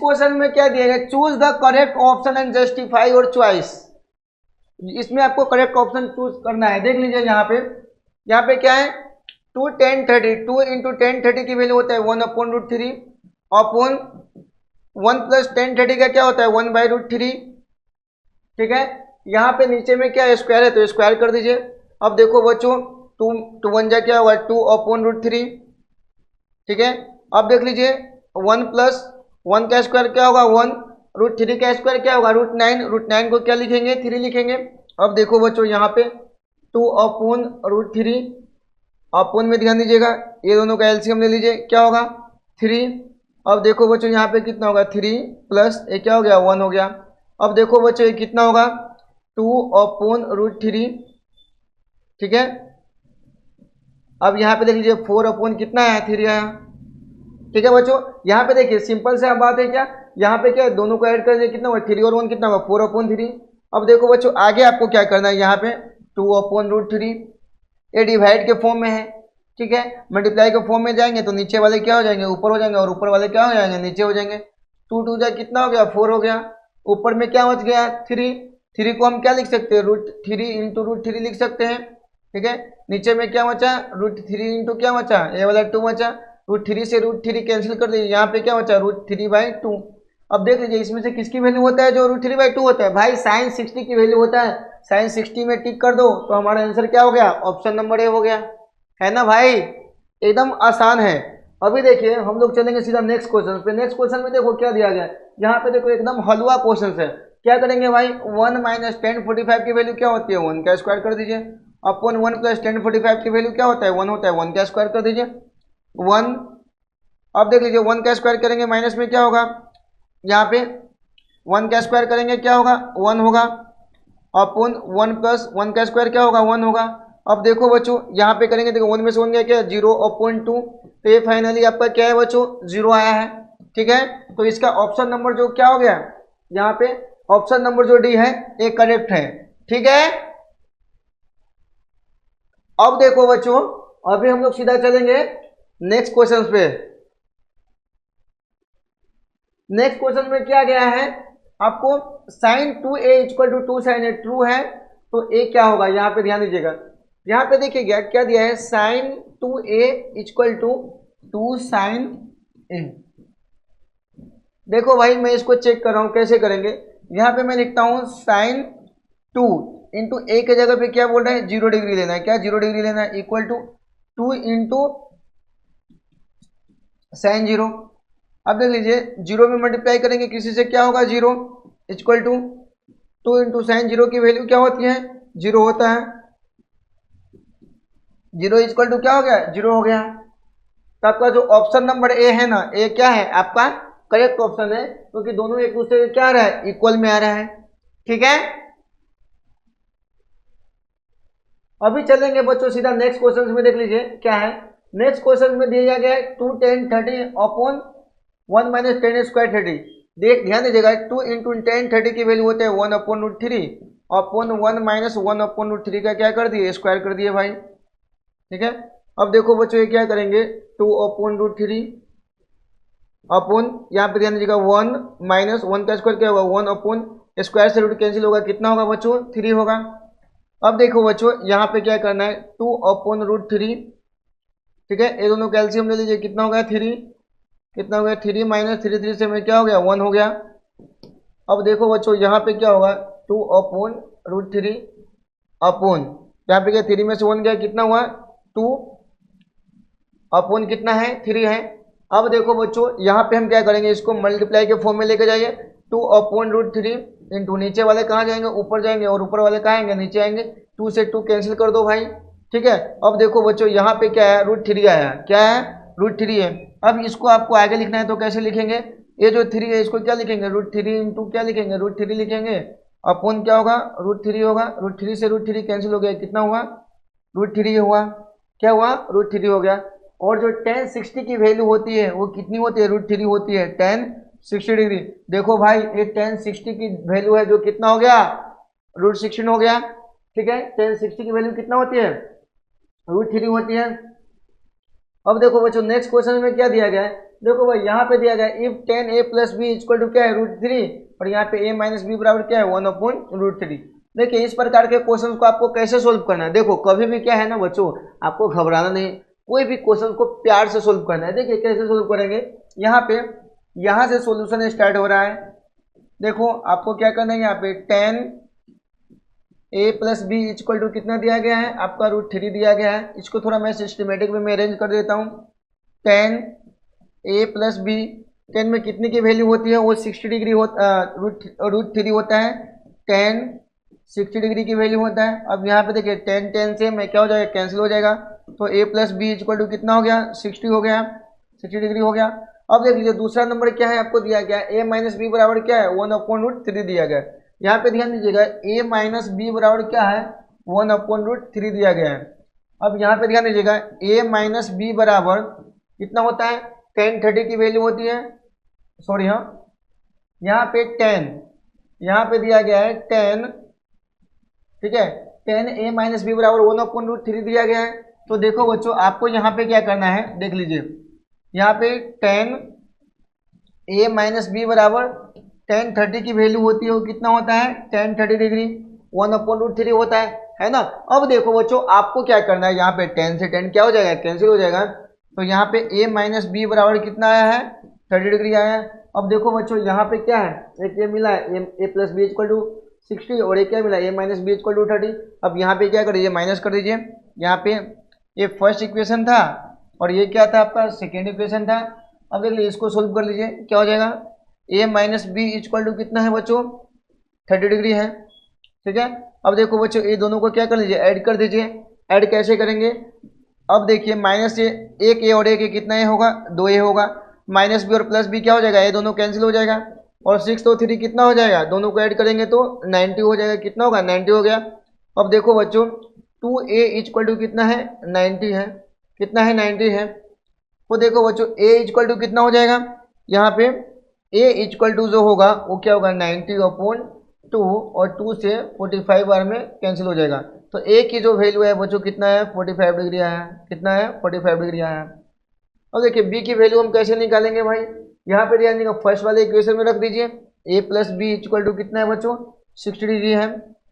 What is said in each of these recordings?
Question में क्या दिया गया, choose the correct option and justify your choice. इसमें आपको करेक्ट ऑप्शन चूज करना है। देख लीजिए यहाँ पे क्या है, 2 10 30, 2 इंटू 10 30 की वैल्यू होता है 1/√3 अपॉन 1 प्लस 10 30 का क्या होता है 1/√3। ठीक है, यहाँ पे नीचे में क्या है स्क्वायर है तो स्क्वायर कर दीजिए। अब देखो बच्चों 2 1 जा क्या होगा 2/√3। ठीक है, अब देख लीजिए 1 प्लस 1 का स्क्वायर क्या होगा 1, √3 का स्क्वायर क्या होगा √9, √9 को क्या लिखेंगे 3 लिखेंगे। अब देखो बच्चों यहाँ पे 2/√3 अपॉन में ध्यान दीजिएगा, ये दोनों का एलसीएम ले लीजिए क्या होगा 3। अब देखो बच्चों यहाँ पे कितना होगा 3 प्लस ये क्या हो गया 1 हो गया। अब देखो बच्चों ये कितना होगा 2/√3। ठीक है, अब यहाँ पे देख लीजिए 4 अपॉन कितना है 3 आया। ठीक है बच्चों, यहाँ पे देखिए सिंपल से बात है क्या, यहाँ पे क्या दोनों को ऐड कर दिए कितना होगा 3 और 1 कितना होगा 4/3। अब देखो बच्चों आगे आपको क्या करना है, यहाँ पे 2/√3 ये डिवाइड के फॉर्म में है। ठीक है, मल्टीप्लाई के फॉर्म में जाएंगे तो नीचे वाले क्या हो जाएंगे ऊपर हो जाएंगे और ऊपर वाले क्या हो जाएंगे नीचे हो जाएंगे। 2 2 जा कितना हो गया 4 हो गया, ऊपर में क्या बच गया 3। 3 को हम क्या लिख सकते हैं √3 इंटू √3 लिख सकते हैं। ठीक है, नीचे में क्या बचा √3 इंटू क्या बचा ये वाला 2 बचा, √3 से √3 कैंसिल कर दीजिए, यहाँ पे क्या बचा √3/2। अब देख लीजिए इसमें से किसकी वैल्यू होता है जो √3/2 होता है, भाई साइन 60 की वैल्यू होता है। साइन 60 में टिक कर दो तो हमारा आंसर क्या हो गया ऑप्शन नंबर ए हो गया, है ना भाई, एकदम आसान है। अभी देखिए हम लोग चलेंगे सीधा नेक्स्ट क्वेश्चन पे। नेक्स्ट क्वेश्चन में देखो क्या दिया गया है, यहाँ पे देखो एकदम हलवा क्वेश्चन है। क्या करेंगे भाई 1 - 1045 की वैल्यू क्या होती है 1 का स्क्वायर कर दीजिए अपॉन 1 प्लस 1045 की वैल्यू क्या होता है 1 होता है 1 का स्क्वायर कर दीजिए 1। अब देख लीजिए 1 का स्क्वायर करेंगे माइनस में क्या होगा, यहाँ पे 1 का स्क्वायर करेंगे क्या होगा 1 होगा अपॉन 1 प्लस 1 का स्क्वायर क्या होगा 1 होगा। अब देखो बच्चों यहाँ पे करेंगे, देखो 1 में से 1 गया क्या 0/2, तो ये फाइनली आपका क्या है बच्चों 0 आया है। ठीक है, तो इसका ऑप्शन नंबर जो क्या हो गया यहाँ पे ऑप्शन नंबर जो डी है ये करेक्ट है। ठीक है, अब देखो बच्चों अभी हम लोग सीधा चलेंगे नेक्स्ट क्वेश्चन पे। नेक्स्ट क्वेश्चन में क्या गया है आपको sin 2a = 2 sin a true है तो a क्या होगा, यहाँ पे ध्यान दीजिएगा। यहाँ पे देखिएगा क्या दिया है sin 2a = 2 sin a। देखो भाई मैं इसको चेक कर रहा हूँ कैसे करेंगे, यहाँ पे मैं लिखता हूँ sin 2 इंटू ए के जगह पे क्या बोल रहे हैं 0 डिग्री लेना है, क्या 0 डिग्री लेना है इक्वल टू 2 इंटू sin 0। अब देख लीजिए 0 में मल्टीप्लाई करेंगे किसी से क्या होगा 0 इक्वल टू 2 इंटू साइन 0 की वैल्यू क्या होती है 0 होता है, 0 इक्वल टू क्या हो गया 0 हो गया। तो आपका जो ऑप्शन नंबर ए है ना ए क्या है आपका करेक्ट ऑप्शन है, क्योंकि दोनों एक दूसरे के क्या आ रहा है इक्वल में आ रहा है। ठीक है, अभी चलेंगे बच्चों सीधा नेक्स्ट क्वेश्चन में। देख लीजिए क्या है नेक्स्ट क्वेश्चन में दिया गया है 2 10 30 अपॉन 1 - 10 स्क्वायर 30। देख ध्यान दीजिएगा 2 इंटू 10 30 की वैल्यू होते हैं 1/√3 अपॉन 1 - 1/√3 का क्या कर दिए स्क्वायर कर दिए भाई। ठीक है, अब देखो बच्चों ये क्या करेंगे 2/√3 अपॉन यहाँ पे ध्यान दीजिएगा 1 - 1 का स्क्वायर क्या होगा 1 अपॉन स्क्वायर से रूट कैंसिल होगा कितना होगा बच्चों 3 होगा। अब देखो बच्चों यहाँ पे क्या करना है 2/√3। ठीक है, ये दोनों कैल्शियम ले लीजिए कितना हो गया 3, कितना हो गया 3 - 3 3 से में क्या हो गया 1 हो गया। अब देखो बच्चों यहाँ पे क्या होगा 2/√3 अपॉन यहाँ पे क्या 3 में से 1 गया कितना हुआ 2 अपॉन कितना है 3 है। अब देखो बच्चों यहाँ पे हम क्या करेंगे इसको मल्टीप्लाई के फॉर्म में लेके जाइए 2/√3 इंटू नीचे वाले कहाँ जाएंगे ऊपर जाएंगे और ऊपर वाले कहाँ आएंगे नीचे आएंगे, 2 से 2 कैंसिल कर दो भाई। ठीक है, अब देखो बच्चों यहाँ पे क्या है √3 आया, क्या है √3 है। अब इसको आपको आगे लिखना है तो कैसे लिखेंगे, ये जो 3 है इसको क्या लिखेंगे √3 इंटू क्या लिखेंगे √3 लिखेंगे अपॉन क्या होगा √3 होगा, √3 से √3 कैंसिल हो गया कितना हुआ √3 हुआ, क्या हुआ √3 हो गया। और जो tan 60 की वैल्यू होती है वो कितनी होती है √3 होती है tan 60 डिग्री। देखो भाई ये tan 60 की वैल्यू है जो कितना हो गया √16 हो गया। ठीक है, tan 60 की वैल्यू कितना होती है √3 होती है। अब देखो बच्चों नेक्स्ट क्वेश्चन में क्या दिया गया है, देखो भाई यहाँ पे दिया गया है if 10a plus b equal to क्या है √3 और यहाँ पे a माइनस बी बराबर क्या है 1/√3। देखिए इस प्रकार के क्वेश्चन को आपको कैसे सोल्व करना है। देखो कभी भी क्या है ना बच्चों, आपको घबराना नहीं, कोई भी क्वेश्चन को प्यार से सोल्व करना है। देखिए कैसे सोल्व करेंगे, यहाँ पे यहाँ से सोल्यूशन स्टार्ट हो रहा है। देखो आपको क्या करना है, यहाँ पे 10a plus b equal to कितना दिया गया है आपका √3 दिया गया है। इसको थोड़ा मैं सिस्टमेटिक में अरेंज कर देता हूँ। 10a प्लस बी, 10 में कितने की वैल्यू होती है वो 60 डिग्री √3 होता है, 10 60 डिग्री की वैल्यू होता है। अब यहाँ पे देखिए 10 से मैं क्या हो जाएगा कैंसिल हो जाएगा, तो a plus b equal to कितना हो गया 60 हो गया, 60 डिग्री हो गया। अब देख लीजिए दूसरा नंबर क्या है आपको दिया गया है a माइनस बी बराबर क्या है 1/√3 दिया गया है। यहाँ पे ध्यान दीजिएगा a माइनस बी बराबर क्या है 1/√3 दिया गया है। अब यहाँ पे ध्यान दीजिएगा a माइनस बी बराबर कितना होता है 10 30 की वैल्यू होती है, सॉरी हाँ यहाँ पे 10, यहाँ पे दिया गया है 10, ठीक है 10a माइनस बी बराबर 1/√3 दिया गया है। तो देखो बच्चों आपको यहाँ पे क्या करना है, देख लीजिए यहाँ पे 10a माइनस बी बराबर 10 30 की वैल्यू होती है वो कितना होता है 10 30 डिग्री 1/√3 होता है ना। अब देखो बच्चों आपको क्या करना है, यहाँ पे 10 से 10 क्या हो जाएगा कैंसिल हो जाएगा, तो यहाँ पे a माइनस बी बराबर कितना आया है 30 डिग्री आया है। अब देखो बच्चों यहाँ पे क्या है, एक ये मिला है a plus b equal to 60 और एक क्या मिला a minus b equal to 30। अब यहाँ पे क्या कर दीजिए माइनस कर दीजिए, यहाँ पे ये फर्स्ट इक्वेशन था और ये क्या था आपका सेकेंड इक्वेशन था। अब देख लीजिए इसको सोल्व कर लीजिए क्या हो जाएगा, a minus b equal to कितना है बच्चों 30 डिग्री है, ठीक है। अब देखो बच्चों ये दोनों को क्या कर लीजिए ऐड कर दीजिए। ऐड कैसे करेंगे, अब देखिए माइनस से एक ए और एक ए कितना ए होगा 2a होगा, माइनस बी और प्लस बी क्या हो जाएगा ये दोनों कैंसिल हो जाएगा और 6 तो 3 कितना हो जाएगा, दोनों को ऐड करेंगे तो 90 हो जाएगा, कितना होगा 90 हो गया। अब देखो बच्चों 2a इक्वल टू कितना है 90 है, कितना है 90 है। तो देखो बच्चों a इक्वल टू कितना हो जाएगा, यहाँ पे a इक्वल टू जो होगा वो क्या होगा 90/2 और 2 से 45 बार में कैंसिल हो जाएगा। तो a की जो वैल्यू है बच्चों कितना है 45 डिग्री आया है, कितना है 45 डिग्री आया है। अब देखिए b की वैल्यू हम कैसे निकालेंगे भाई, यहाँ पे ध्यान दीजिएगा फर्स्ट वाले इक्वेशन में रख दीजिए a plus b equal to कितना है बच्चों 60 डिग्री है।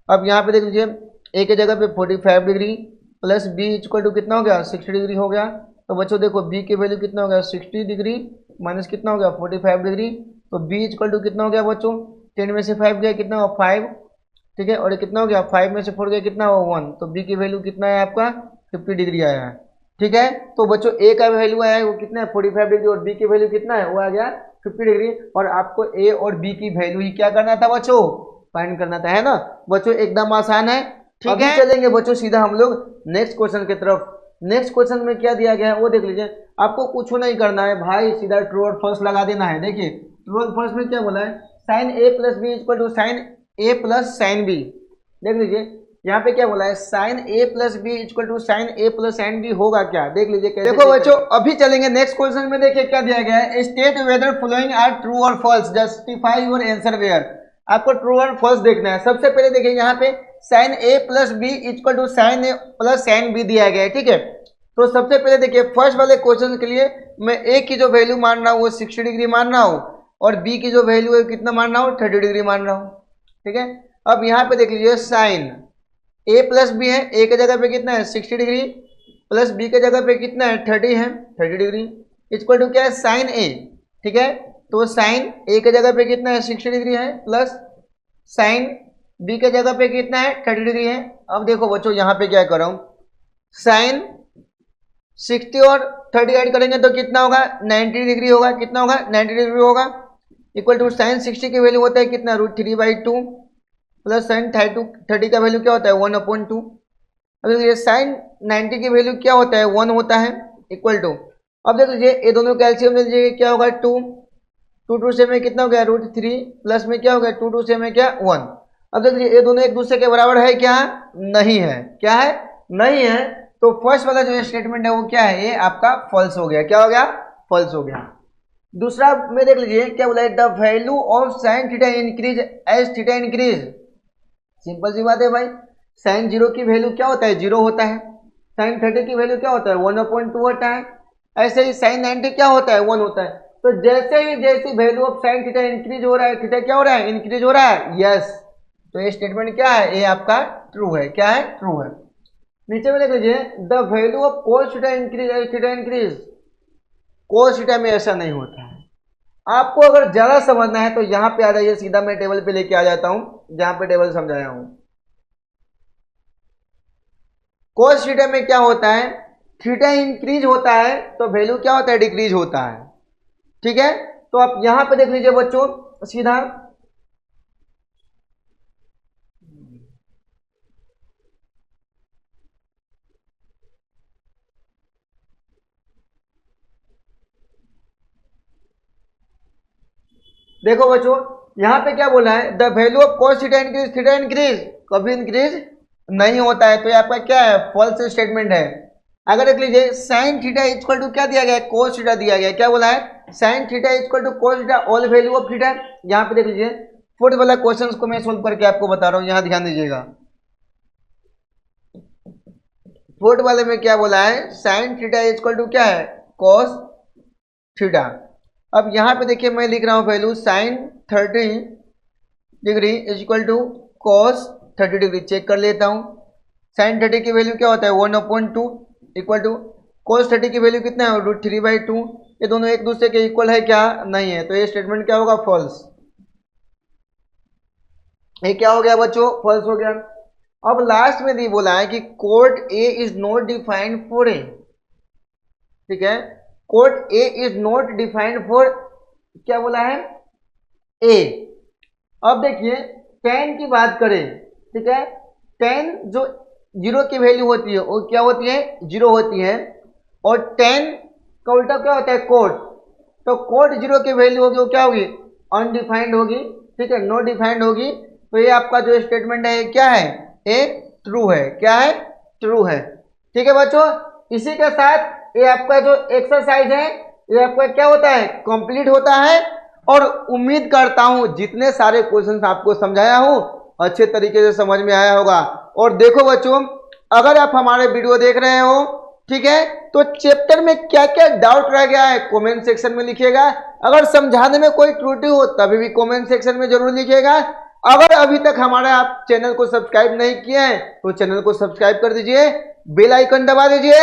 अब यहाँ पे देख लीजिए a के जगह पे 45 degree plus b equal to कितना हो गया 60 डिग्री हो गया। तो बच्चों देखो b की वैल्यू कितना हो गया 60 डिग्री माइनस कितना हो गया 45 डिग्री, तो b इक्वल टू कितना हो गया बच्चों 10 में से 5 गया कितना हुआ 5, ठीक है, और ये कितना हो गया 5 में से 4 गया कितना हुआ 1, तो b की वैल्यू कितना है आपका 50 डिग्री आया है, ठीक है। तो बच्चों a का वैल्यू आया है वो कितना है 45 डिग्री और b की वैल्यू कितना है वो आ गया 50 डिग्री, और आपको a और b की वैल्यू ही क्या करना था बच्चों फाइंड करना था, है ना बच्चों, एकदम आसान है, ठीक है। चलेंगे बच्चों सीधा हम लोग नेक्स्ट क्वेश्चन की तरफ। नेक्स्ट क्वेश्चन में क्या दिया गया है वो देख लीजिए, आपको कुछ नहीं करना है भाई, सीधा ट्रू और फॉल्स लगा देना है। देखिए ट्रू और फॉल्स में क्या बोला है sine a plus b equal to sine a plus sine b, देख लीजिए यहाँ पे क्या बोला है sine a plus b equal to sine a plus sine b होगा क्या, देख लीजिए कैसे। देखो बच्चों अभी चलेंगे नेक्स्ट क्वेश्चन में, देखिए क्या दिया गया है state whether following are true और false justify your answer where. आपको ट्रू और फॉल्स देखना है। सबसे पहले देखिए यहाँ पे sine a plus b equal to sine a plus sine b दिया गया है, ठीक है। तो सबसे पहले देखिए फर्स्ट वाले क्वेश्चन के लिए मैं a की जो वैल्यू मान रहा हूँ वो 60 डिग्री मान रहा हूँ और b की जो वैल्यू है कितना मान रहा हूँ 30 डिग्री मान रहा हूँ, ठीक है। अब यहाँ पे देख लीजिए साइन a प्लस बी है, a के जगह पे कितना है 60 डिग्री प्लस b के जगह पे कितना है 30 है 30 डिग्री इक्वल टू क्या है साइन a, ठीक है। तो साइन a के जगह पे कितना है 60 डिग्री है प्लस साइन b के जगह पे कितना है 30 डिग्री है। अब देखो बच्चों यहाँ पे क्या कर रहा हूँ साइन 60 और 30 ऐड करेंगे तो कितना होगा 90 डिग्री होगा, कितना होगा 90 डिग्री होगा इक्वल टू साइन 60 की वैल्यू होता है कितना √3/2 प्लस साइन 30 का वैल्यू क्या होता है 1/2। अब देखिए साइन 90 की वैल्यू क्या होता है 1 होता है इक्वल टू, अब देख लीजिए ये दोनों कैल्शियम ले लीजिए क्या होगा 2 से में कितना हो गया √3 प्लस में क्या हो गया 2 से में क्या 1। अब देख लीजिए ये दोनों एक दूसरे के बराबर है क्या, नहीं है, क्या है नहीं है, तो फर्स्ट वाला जो स्टेटमेंट है वो क्या है ये आपका फॉल्स हो गया, क्या हो गया फॉल्स हो गया। दूसरा में देख लीजिए क्या बोला है the value of sine theta increase as theta increase, simple सी बात है भाई, साइन 0 की वैल्यू क्या होता है 0 होता है, साइन 30 की वैल्यू क्या होता है 1/2 होता है, ऐसे ही साइन 90 क्या होता है 1 होता है। तो जैसे value of sine theta increase हो रहा है, थीटा क्या हो रहा है इंक्रीज हो रहा है, यस। तो ये स्टेटमेंट क्या है, ये आपका ट्रू है, क्या है ट्रू है। नीचे में देख लीजिए the value of cos theta increase, cos theta में ऐसा नहीं होता है। आपको अगर ज्यादा समझना है तो यहां पे आ जाइए, सीधा मैं टेबल पे लेके आ जाता हूं जहां पे टेबल समझाया हूं। कोस थीटा में क्या होता है, थीटा इंक्रीज होता है तो वैल्यू क्या होता है डिक्रीज होता है, ठीक है। तो आप यहां पे देख लीजिए बच्चों सीधा, देखो बच्चों यहां पे क्या बोला है, the value of cos theta increase कभी इंक्रीज नहीं होता है, तो ये आपका क्या है फॉल्स स्टेटमेंट है। अगर देख लीजिए साइन थीटा इक्वल टू क्या दिया गया है, cos थीटा दिया गया है, क्या बोला है sine theta equal to cos theta all value of theta. यहाँ पे देख लीजिए फोर्थ वाला क्वेश्चन को मैं सोल्व करके आपको बता रहा हूँ, यहाँ ध्यान दीजिएगा। फोर्थ वाले में क्या बोला है, साइन थीटा इक्वल टू क्या है cos थीटा। अब यहाँ पे देखिए मैं लिख रहा हूँ value sine 30 degree is equal to cos 30 degree, check कर लेता हूँ। साइन 30 की वैल्यू क्या होता है 1/2 इक्वल टू कॉस 30 की वैल्यू कितना है √3/2। ये दोनों एक दूसरे के इक्वल है क्या, नहीं है, तो ये स्टेटमेंट क्या होगा फॉल्स। ये क्या हो गया बच्चों फॉल्स हो गया। अब लास्ट में दी बोला है कि code A is not defined for a, ठीक है, code A is not defined for क्या बोला है ए। अब देखिए टेन की बात करें, ठीक है, टेन जो जीरो की वैल्यू होती है वो क्या होती है जीरो होती है, और टेन का उल्टा क्या होता है कोड, तो कोड जीरो की वैल्यू होगी वो क्या होगी अनडिफाइंड होगी, ठीक है, नॉट डिफाइंड होगी। तो ये आपका जो स्टेटमेंट है क्या है ए ट्रू है, क्या है ट्रू है, ठीक है बच्चों। इसी के साथ ये आपका जो एक्सरसाइज है ये आपका क्या होता है कंप्लीट होता है, और उम्मीद करता हूं जितने सारे क्वेश्चंस आपको समझाया हूं अच्छे तरीके से समझ में आया होगा। और देखो बच्चों अगर आप हमारे वीडियो देख रहे हो, ठीक है, तो चैप्टर में क्या क्या डाउट रह गया है कमेंट सेक्शन में लिखिएगा। अगर समझाने में कोई त्रुटि हो तभी भी कमेंट सेक्शन में जरूर लिखिएगा। अगर अभी तक हमारे आप चैनल को सब्सक्राइब नहीं किए हैं तो चैनल को सब्सक्राइब कर दीजिए, बेल आइकन दबा दीजिए